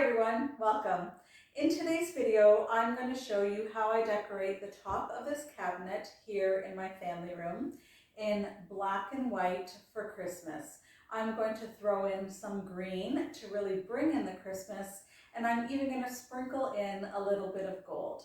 everyone, welcome. In today's video, I'm going to show you how I decorate the top of this cabinet here in my family room in black and white for Christmas. I'm going to throw in some green to really bring in the Christmas, and I'm even going to sprinkle in a little bit of gold.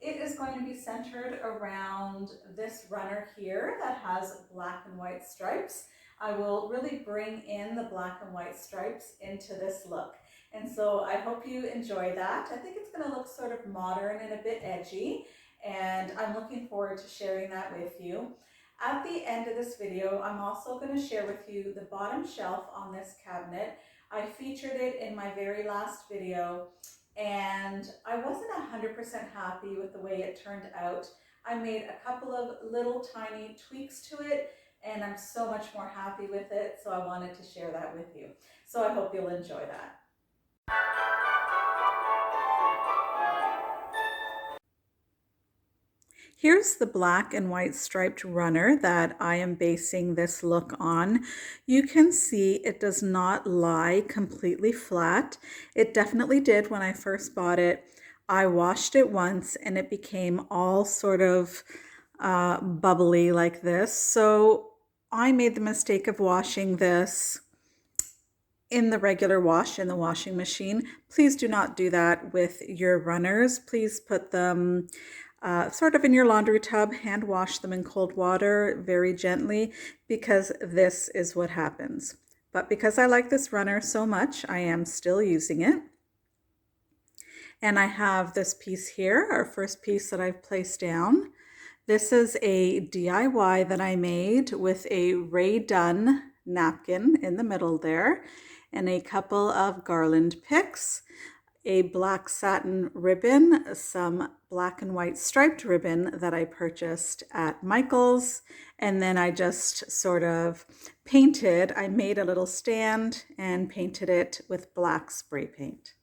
It is going to be centered around this runner here that has black and white stripes. I will really bring in the black and white stripes into this look. And so I hope you enjoy that. I think it's going to look sort of modern and a bit edgy, and I'm looking forward to sharing that with you. At the end of this video, I'm also going to share with you the bottom shelf on this cabinet. I featured it in my very last video, and I wasn't 100% happy with the way it turned out. I made a couple of little tiny tweaks to it, and I'm so much more happy with it, so I wanted to share that with you. So I hope you'll enjoy that. Here's the black and white striped runner that I am basing this look on. You can see it does not lie completely flat. It definitely did when I first bought it. I washed it once and it became all sort of bubbly like this. So I made the mistake of washing this in the regular wash in the washing machine. Please do not do that with your runners. Please put them sort of in your laundry tub, hand wash them in cold water very gently, because this is what happens. But because I like this runner so much, I am still using it. And I have this piece here, our first piece that I've placed down. This is a DIY that I made with a Ray Dunn napkin in the middle there, and a couple of garland picks, a black satin ribbon, some black and white striped ribbon that I purchased at Michael's, and then I just sort of painted. I made a little stand and painted it with black spray paint.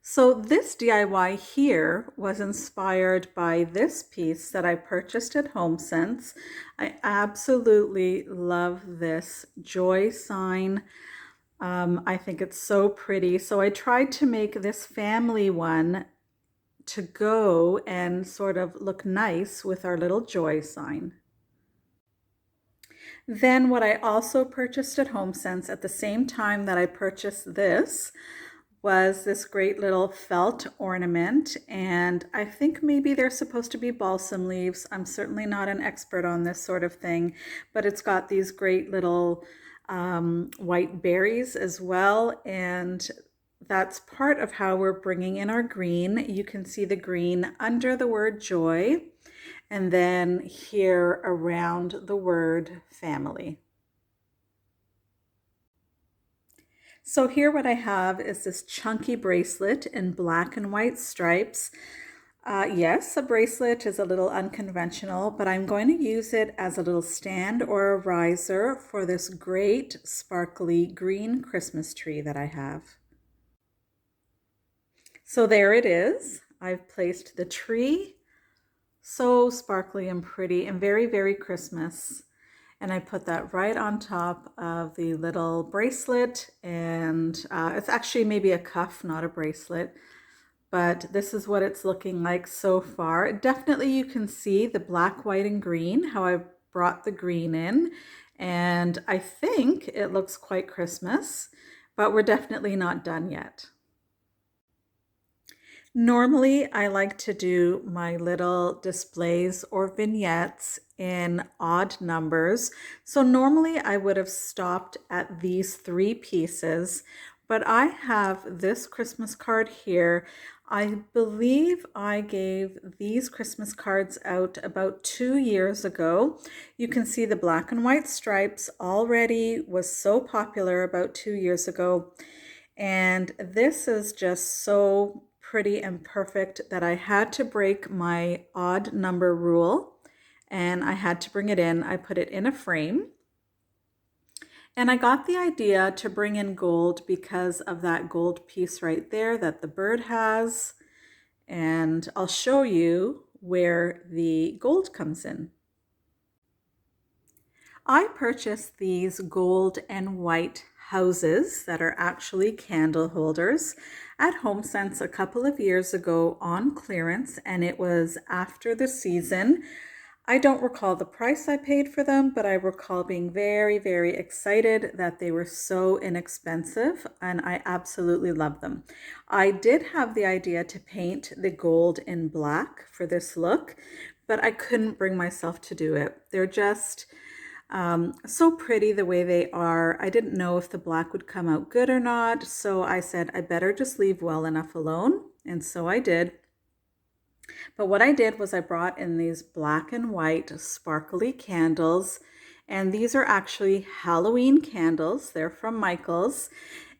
So this DIY here was inspired by this piece that I purchased at HomeSense. I absolutely love this joy sign. I think it's so pretty. So I tried to make this family one to go and sort of look nice with our little joy sign. Then what I also purchased at HomeSense at the same time that I purchased this was this great little felt ornament, and I think maybe they're supposed to be balsam leaves. I'm certainly not an expert on this sort of thing, but it's got these great little white berries as well, and that's part of how we're bringing in our green. You can see the green under the word joy, and then here around the word family. So here what I have is this chunky bracelet in black and white stripes. Yes, a bracelet is a little unconventional, but I'm going to use it as a little stand or a riser for this great sparkly green Christmas tree that I have. So there it is. I've placed the tree, so sparkly and pretty and very, very Christmas. And I put that right on top of the little bracelet, and it's actually maybe a cuff, not a bracelet, but this is what it's looking like so far. Definitely you can see the black, white, and green, how I brought the green in, and I think it looks quite Christmas, but we're definitely not done yet. Normally, I like to do my little displays or vignettes in odd numbers. So normally I would have stopped at these 3 pieces, but I have this Christmas card here. I believe I gave these Christmas cards out about 2 years ago. You can see the black and white stripes already was so popular about 2 years ago. And this is just so pretty and perfect that I had to break my odd number rule, and I had to bring it in. I put it in a frame, and I got the idea to bring in gold because of that gold piece right there that the bird has, and I'll show you where the gold comes in. I purchased these gold and white houses that are actually candle holders at HomeSense a couple of years ago on clearance, and it was after the season. I don't recall the price I paid for them, but I recall being very, very excited that they were so inexpensive, and I absolutely love them. I did have the idea to paint the gold in black for this look, but I couldn't bring myself to do it. They're just so pretty the way they are. I didn't know if the black would come out good or not, so I said I better just leave well enough alone, and so I did. But what I did was I brought in these black and white sparkly candles, and these are actually Halloween candles. They're from Michael's,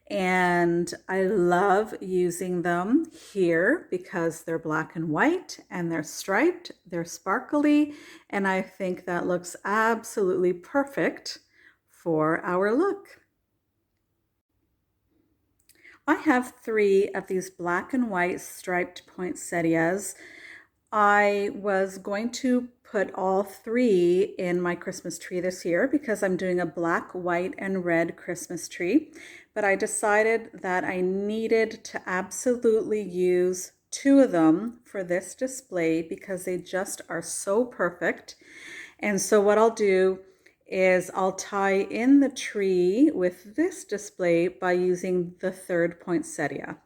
and I love using them here because they're black and white and they're striped, they're sparkly, and I think that looks absolutely perfect for our look. I have 3 of these black and white striped poinsettias. I was going to put all 3 in my Christmas tree this year because I'm doing a black, white, and red Christmas tree. But I decided that I needed to absolutely use 2 of them for this display because they just are so perfect. And so what I'll do is I'll tie in the tree with this display by using the 3rd poinsettia.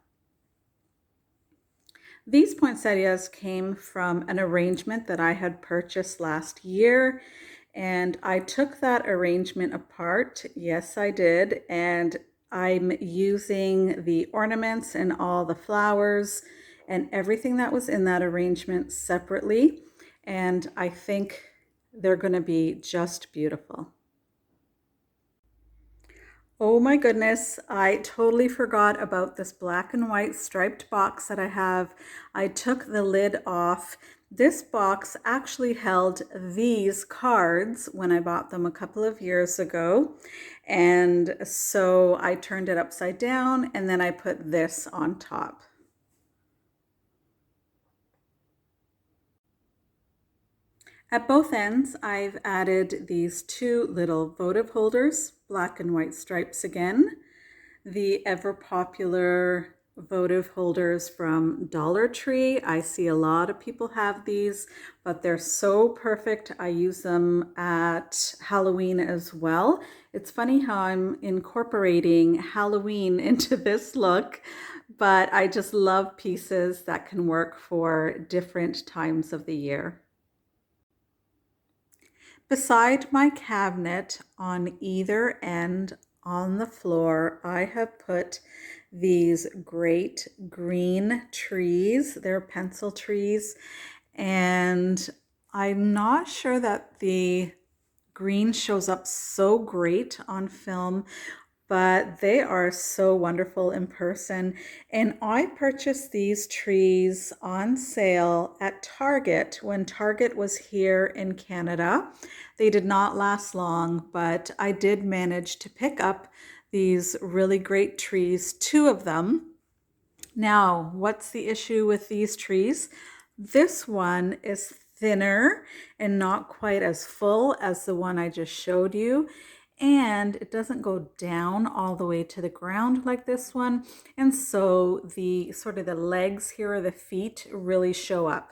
These poinsettias came from an arrangement that I had purchased last year, and I took that arrangement apart. Yes, I did, and I'm using the ornaments and all the flowers and everything that was in that arrangement separately, and I think they're going to be just beautiful. Oh my goodness, I totally forgot about this black and white striped box that I have. I took the lid off. This box actually held these cards when I bought them a couple of years ago. And so I turned it upside down and then I put this on top. At both ends, I've added these 2 little votive holders, black and white stripes again. The ever popular votive holders from Dollar Tree. I see a lot of people have these, but they're so perfect. I use them at Halloween as well. It's funny how I'm incorporating Halloween into this look, but I just love pieces that can work for different times of the year. Beside my cabinet on either end on the floor, I have put these great green trees. They're pencil trees, and I'm not sure that the green shows up so great on film, but they are so wonderful in person. And I purchased these trees on sale at Target when Target was here in Canada. They did not last long, but I did manage to pick up these really great trees, 2 of them. Now, what's the issue with these trees? This one is thinner and not quite as full as the one I just showed you. And it doesn't go down all the way to the ground like this one. And so the sort of the legs here or the feet really show up.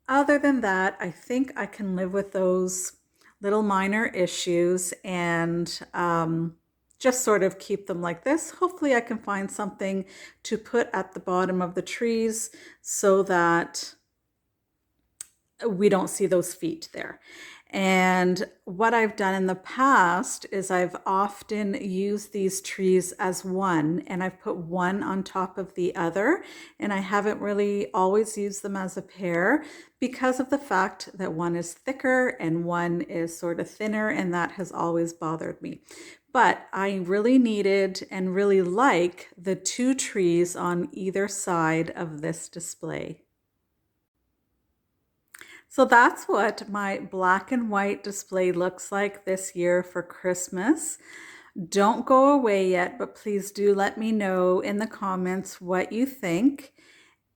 Other than that, I think I can live with those little minor issues and just sort of keep them like this. Hopefully I can find something to put at the bottom of the trees so that we don't see those feet there. And what I've done in the past is I've often used these trees as one, and I've put one on top of the other, and I haven't really always used them as a pair because of the fact that one is thicker and one is sort of thinner, and that has always bothered me. But I really needed and really like the 2 trees on either side of this display. So that's what my black and white display looks like this year for Christmas. Don't go away yet, but please do let me know in the comments what you think.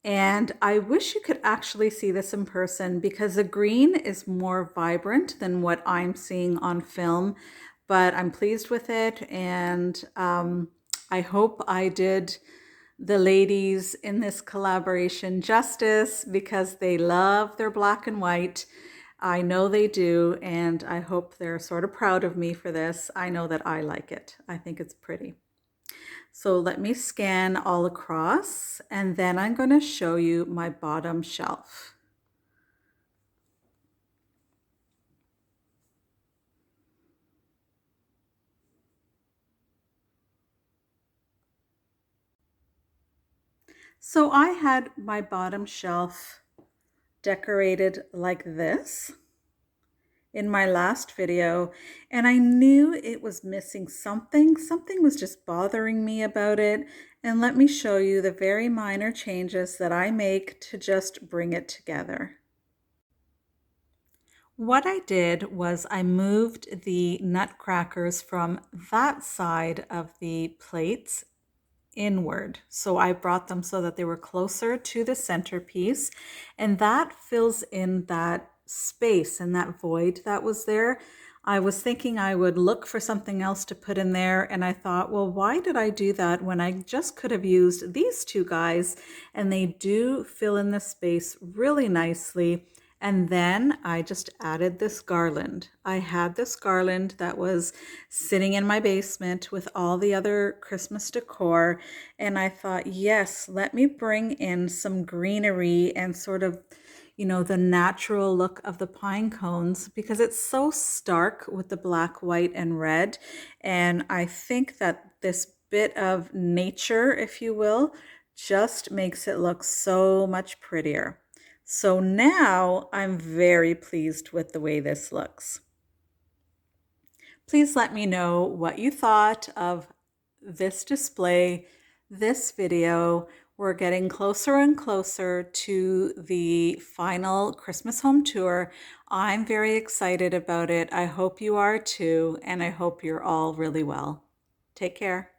And I wish you could actually see this in person because the green is more vibrant than what I'm seeing on film. but I'm pleased with it. And I hope I did the ladies in this collaboration justice because they love their black and white. I know they do, and I hope they're sort of proud of me for this. I know that I like it. I think it's pretty. So let me scan all across, and then I'm going to show you my bottom shelf. So I had my bottom shelf decorated like this in my last video, and I knew it was missing something. Something was just bothering me about it. And let me show you the very minor changes that I make to just bring it together. What I did was I moved the nutcrackers from that side of the plates inward. So I brought them so that they were closer to the centerpiece, and that fills in that space and that void that was there. I was thinking I would look for something else to put in there, and I thought, well, why did I do that when I just could have used these two guys? And they do fill in the space really nicely. And then I just added this garland. I had this garland that was sitting in my basement with all the other Christmas decor. And I thought, yes, let me bring in some greenery and sort of, the natural look of the pine cones because it's so stark with the black, white, and red. And I think that this bit of nature, if you will, just makes it look so much prettier. So now I'm very pleased with the way this looks. Please let me know what you thought of this display, this video. We're getting closer and closer to the final Christmas home tour. I'm very excited about it. I hope you are too, and I hope you're all really well. Take care.